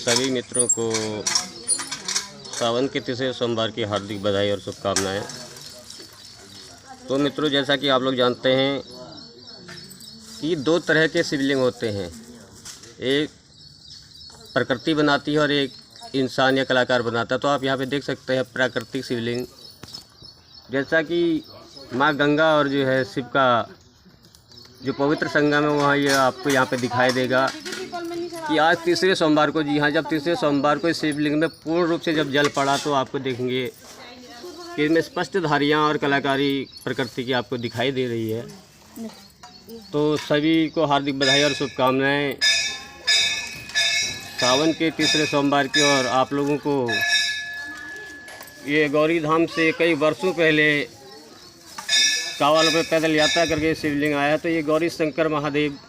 सभी मित्रों को सावन के तीसरे सोमवार की हार्दिक बधाई और शुभकामनाएं। तो मित्रों, जैसा कि आप लोग जानते हैं कि दो तरह के शिवलिंग होते हैं, एक प्रकृति बनाती है और एक इंसान या कलाकार बनाता है। तो आप यहाँ पे देख सकते हैं प्राकृतिक शिवलिंग, जैसा कि माँ गंगा और जो है शिव का जो पवित्र संगम है वहाँ ये आपको यहाँ पे दिखाई देगा कि आज तीसरे सोमवार को, जी हाँ, जब तीसरे सोमवार को इस शिवलिंग में पूर्ण रूप से जब जल पड़ा तो आपको देखेंगे कि इसमें स्पष्ट धारियाँ और कलाकारी प्रकृति की आपको दिखाई दे रही है। तो सभी को हार्दिक बधाई और शुभकामनाएं सावन के तीसरे सोमवार की। और आप लोगों को ये गौरी धाम से कई वर्षों पहले कांवड़ में पैदल यात्रा करके शिवलिंग आया। तो ये गौरी शंकर महादेव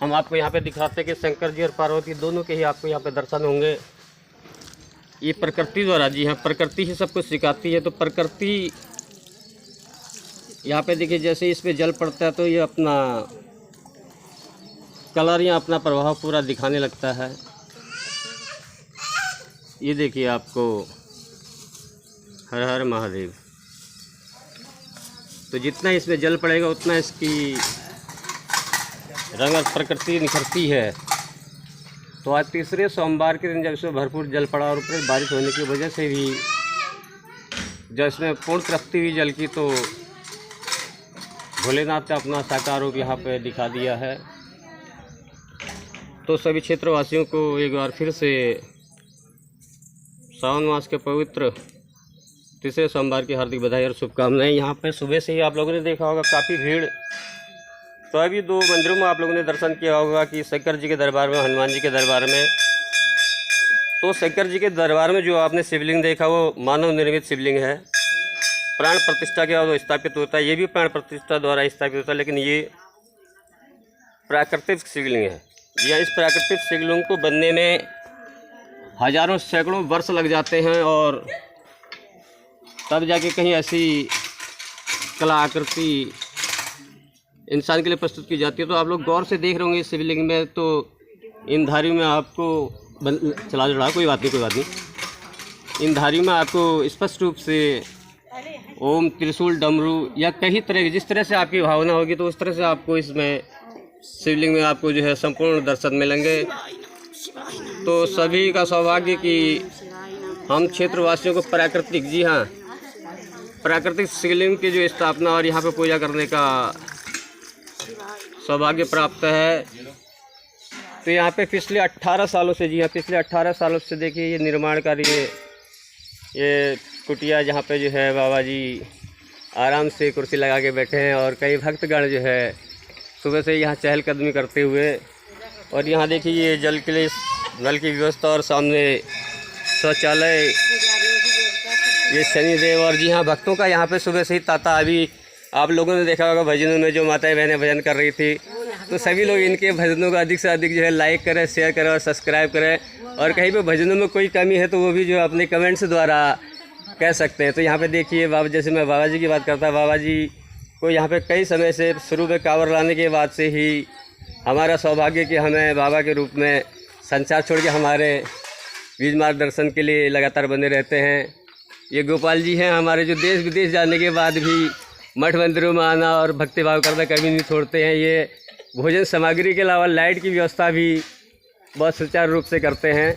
हम आपको यहाँ पे दिखाते हैं कि शंकर जी और पार्वती दोनों के ही आपको यहाँ पे दर्शन होंगे। ये प्रकृति द्वारा, जी हाँ, प्रकृति ही सब कुछ सिखाती है। तो प्रकृति यहाँ पे देखिए, जैसे इस पे जल पड़ता है तो ये अपना कलर या अपना प्रभाव पूरा दिखाने लगता है। ये देखिए आपको, हर हर महादेव। तो जितना इसमें जल पड़ेगा उतना इसकी रंग और प्रकृति निखरती है। तो आज तीसरे सोमवार के दिन जब इसमें भरपूर जल पड़ा और ऊपर बारिश होने की वजह से भी जब इसमें पूर्ण तृप्ति हुई जल की, तो भोलेनाथ ने अपना साकार रूप यहाँ पे दिखा दिया है। तो सभी क्षेत्रवासियों को एक बार फिर से सावन मास के पवित्र तीसरे सोमवार की हार्दिक बधाई और शुभकामनाएं। यहाँ पे सुबह से ही आप लोगों ने देखा होगा काफ़ी भीड़। तो अभी दो मंदिरों में आप लोगों ने दर्शन किया होगा कि शंकर जी के दरबार में, हनुमान जी के दरबार में। तो शंकर जी के दरबार में जो आपने शिवलिंग देखा वो मानव निर्मित शिवलिंग है, प्राण प्रतिष्ठा के बाद स्थापित होता है। ये भी प्राण प्रतिष्ठा द्वारा स्थापित होता है, लेकिन ये प्राकृतिक शिवलिंग है। जी हाँ, इस प्राकृतिक शिवलिंग को बनने में हजारों सैकड़ों वर्ष लग जाते हैं और तब जाके कहीं ऐसी कलाकृति इंसान के लिए प्रस्तुत की जाती है। तो आप लोग गौर से देख रहे होंगे इस शिवलिंग में, तो इन धारियों में आपको कोई बात नहीं, इन धारियों में आपको स्पष्ट रूप से ओम, त्रिशूल, डमरू या कई तरह की, जिस तरह से आपकी भावना होगी तो उस तरह से आपको इसमें शिवलिंग में आपको जो है संपूर्ण दर्शन मिलेंगे। तो सभी का सौभाग्य कि हम क्षेत्रवासियों को प्राकृतिक, जी हाँ, प्राकृतिक शिवलिंग की जो स्थापना और यहाँ पे पूजा करने का सौभाग्य प्राप्त है। तो यहाँ पे पिछले 18 सालों से, जी हाँ, पिछले 18 सालों से देखिए ये निर्माण कार्य, ये कुटिया जहाँ पे जो है बाबा जी आराम से कुर्सी लगा के बैठे हैं और कई भक्तगण जो है सुबह से यहाँ चहलकदमी करते हुए। और यहाँ देखिए ये जल के लिए नल की व्यवस्था और सामने शौचालय, ये शनिदेव। और जी हाँ, भक्तों का यहाँ पे सुबह से ही तांता। अभी आप लोगों ने देखा होगा भजनों में जो माताएं बहनें भजन कर रही थी, तो सभी लोग इनके भजनों का अधिक से अधिक जो है लाइक करें, शेयर करें और सब्सक्राइब करें। और कहीं पे भजनों में कोई कमी है तो वो भी जो है अपने कमेंट्स द्वारा कह सकते हैं। तो यहाँ पे देखिए बाबा, जैसे मैं बाबा जी की बात करता, बाबा जी को यहाँ पे कई समय से शुरू में कांवड़ लाने के बाद से ही हमारा सौभाग्य कि हमें बाबा के रूप में संसार छोड़ के हमारे बीज मार्ग दर्शन के लिए लगातार बने रहते हैं। ये गोपाल जी हैं हमारे, जो देश विदेश जाने के बाद भी मठ मंदिरों में आना और भक्तिभाव करना कभी नहीं छोड़ते हैं। ये भोजन सामग्री के अलावा लाइट की व्यवस्था भी बहुत सुचारू रूप से करते हैं।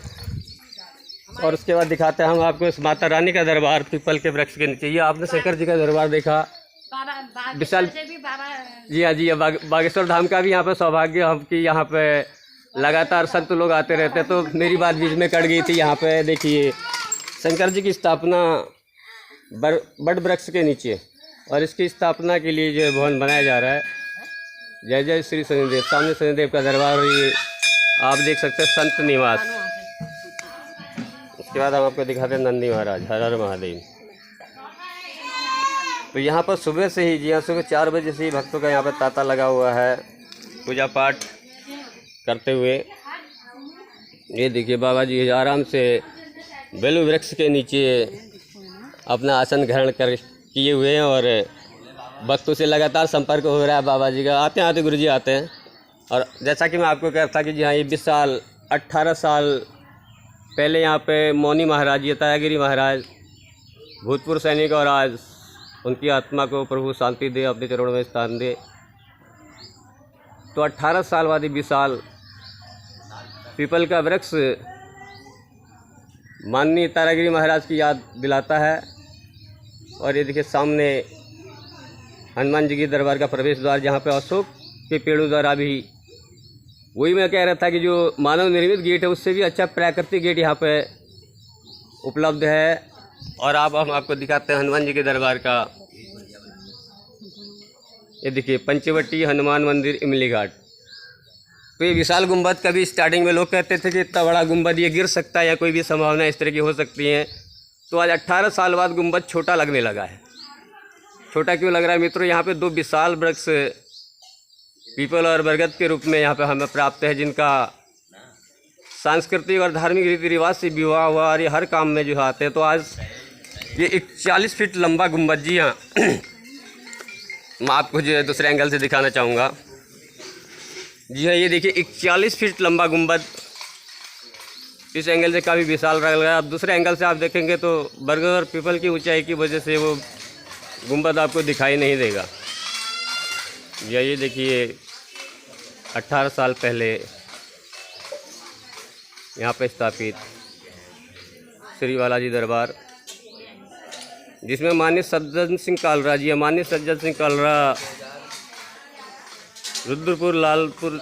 और उसके बाद दिखाते हैं हम आपको इस माता रानी का दरबार पीपल के वृक्ष के नीचे। ये आपने शंकर जी का दरबार देखा, विशाल, जी हाँ, जी बागेश्वर धाम का भी यहाँ पे सौभाग्य हम कि यहाँ पे लगातार संत लोग आते रहते हैं। तो मेरी बात बीच में कट गई थी। यहाँ पे देखिए शंकर जी की स्थापना बड़ वृक्ष के नीचे, और इसकी स्थापना के लिए जो भवन बनाया जा रहा है। जय जय श्री शनिदेव। सामने शनिदेव का दरबार, और ये आप देख सकते हैं संत निवास। उसके बाद हम आपको दिखाते हैं नंदी महाराज, हर हर महादेव। तो यहाँ पर सुबह से ही, जी हाँ, सुबह 4 बजे से ही भक्तों का यहाँ पर तांता लगा हुआ है पूजा पाठ करते हुए। ये देखिए बाबा जी आराम से बेलू वृक्ष के नीचे अपना आसन ग्रहण कर किए हुए हैं और भक्तों से लगातार संपर्क हो रहा है बाबा जी का। आते गुरु जी आते हैं। और जैसा कि मैं आपको कहता था कि जी हाँ, ये 20 साल 18 साल पहले यहाँ पे मौनी महाराज, यतायागिरी महाराज, भूतपूर्व सैनिक, और आज उनकी आत्मा को प्रभु शांति दे, अपने चरणों में स्थान दे। तो 18 साल बाद विशाल पीपल का वृक्ष माननीय तारागिरी महाराज की याद दिलाता है। और ये देखिए सामने हनुमान जी की दरबार का प्रवेश द्वार, जहाँ पे अशोक के पेड़ों द्वारा भी, वही मैं कह रहा था कि जो मानव निर्मित गेट है उससे भी अच्छा प्राकृतिक गेट यहाँ पे उपलब्ध है। और अब हम आपको दिखाते हैं हनुमान जी के दरबार का। ये देखिए पंचवटी हनुमान मंदिर, इमली घाट। तो ये विशाल गुंबद, कभी स्टार्टिंग में लोग कहते थे कि इतना बड़ा गुंबद ये गिर सकता है या कोई भी संभावना इस तरह की हो सकती है। तो आज 18 साल बाद गुंबद छोटा लगने लगा है। छोटा क्यों लग रहा है मित्रों? यहाँ पे 2 विशाल वृक्ष पीपल और बरगद के रूप में यहाँ पे हमें प्राप्त है, जिनका सांस्कृतिक और धार्मिक रीति रिवाज से विवाह हुआ और ये हर काम में जो आते हैं। तो आज ये एक 40 फीट लंबा गुंबद, जी हाँ, मैं आपको जो है दूसरे एंगल से दिखाना चाहूँगा। जी हाँ, ये देखिए एक 40 फीट लंबा गुंबद, इस एंगल से काफ़ी विशाल लग रहा है। अब दूसरे एंगल से आप देखेंगे तो बरगद और पीपल की ऊंचाई की वजह से वो गुंबद आपको दिखाई नहीं देगा। ये देखिए 18 साल पहले यहाँ पे स्थापित श्री बालाजी दरबार, जिसमें माननीय सज्जन सिंह कालरा जी, माननीय सज्जन सिंह कालरा रुद्रपुर लालपुर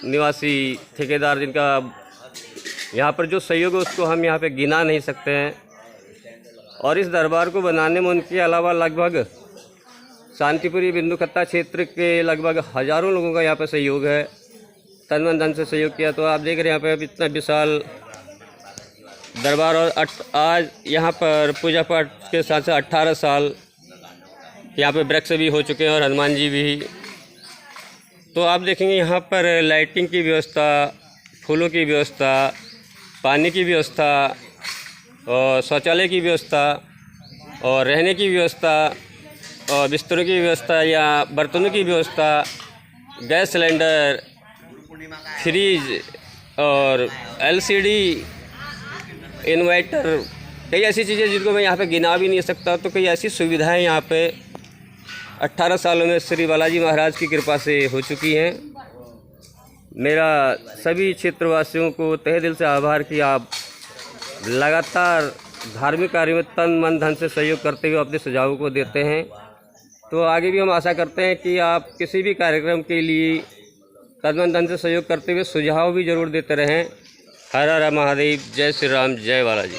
निवासी ठेकेदार, जिनका यहाँ पर जो सहयोग है उसको हम यहाँ पे गिना नहीं सकते हैं। और इस दरबार को बनाने में उनके अलावा लगभग शांतिपुरी बिंदुखत्ता क्षेत्र के लगभग हज़ारों लोगों का यहाँ पर सहयोग है, तन मन धन से सहयोग किया। तो आप देख रहे हैं यहाँ पे इतना विशाल दरबार। और आज यहाँ पर पूजा पाठ के साथ साथ 18 साल यहाँ पे वृक्ष भी हो चुके हैं और हनुमान जी भी। तो आप देखेंगे यहाँ पर लाइटिंग की व्यवस्था, फूलों की व्यवस्था, पानी की व्यवस्था, और शौचालय की व्यवस्था, और रहने की व्यवस्था, और बिस्तरों की व्यवस्था या बर्तनों की व्यवस्था, गैस सिलेंडर, फ्रिज और LCD, इन्वर्टर, कई ऐसी चीज़ें जिनको मैं यहाँ पे गिना भी नहीं सकता। तो कई ऐसी सुविधाएं यहाँ पे 18 सालों में श्री बालाजी महाराज की कृपा से हो चुकी हैं। मेरा सभी क्षेत्रवासियों को तहे दिल से आभार कि आप लगातार धार्मिक कार्यों में तन मन धन से सहयोग करते हुए अपने सुझावों को देते हैं। तो आगे भी हम आशा करते हैं कि आप किसी भी कार्यक्रम के लिए तन मन धन से सहयोग करते हुए सुझाव भी जरूर देते रहें। हर हर महादेव, जय श्री राम, जय बालाजी।